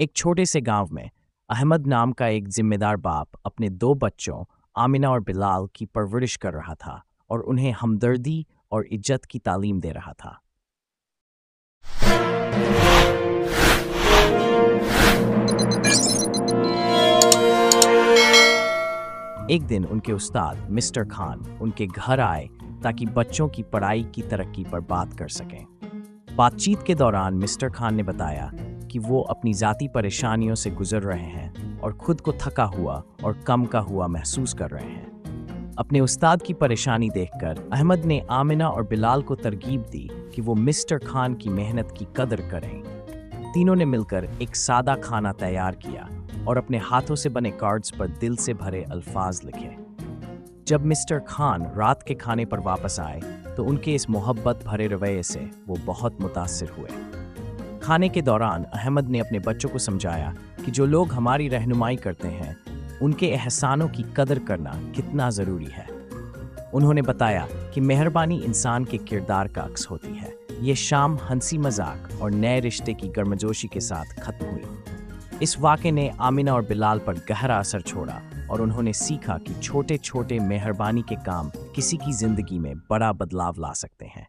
एक छोटे से गांव में अहमद नाम का एक जिम्मेदार बाप अपने दो बच्चों आमिना और बिलाल की परवरिश कर रहा था और उन्हें हमदर्दी और इज्जत की तालीम दे रहा था। एक दिन उनके उस्ताद मिस्टर खान उनके घर आए ताकि बच्चों की पढ़ाई की तरक्की पर बात कर सकें। बातचीत के दौरान मिस्टर खान ने बताया कि वो अपनी ज़ाती परेशानियों से गुजर रहे हैं और खुद को थका हुआ और कम का हुआ महसूस कर रहे हैं। अपने उस्ताद की परेशानी देखकर अहमद ने आमिना और बिलाल को तरगीब दी कि वो मिस्टर खान की मेहनत की कदर करें। तीनों ने मिलकर एक सादा खाना तैयार किया और अपने हाथों से बने कार्ड्स पर दिल से भरे अल्फाज लिखे। जब मिस्टर खान रात के खाने पर वापस आए तो उनके इस मोहब्बत भरे रवैये से वो बहुत मुतासिर हुए। खाने के दौरान अहमद ने अपने बच्चों को समझाया कि जो लोग हमारी रहनुमाई करते हैं उनके एहसानों की कदर करना कितना ज़रूरी है। उन्होंने बताया कि मेहरबानी इंसान के किरदार का अक्स होती है। ये शाम हंसी मजाक और नए रिश्ते की गर्मजोशी के साथ खत्म हुई। इस वाक़े ने आमिना और बिलाल पर गहरा असर छोड़ा और उन्होंने सीखा कि छोटे छोटे मेहरबानी के काम किसी की ज़िंदगी में बड़ा बदलाव ला सकते हैं।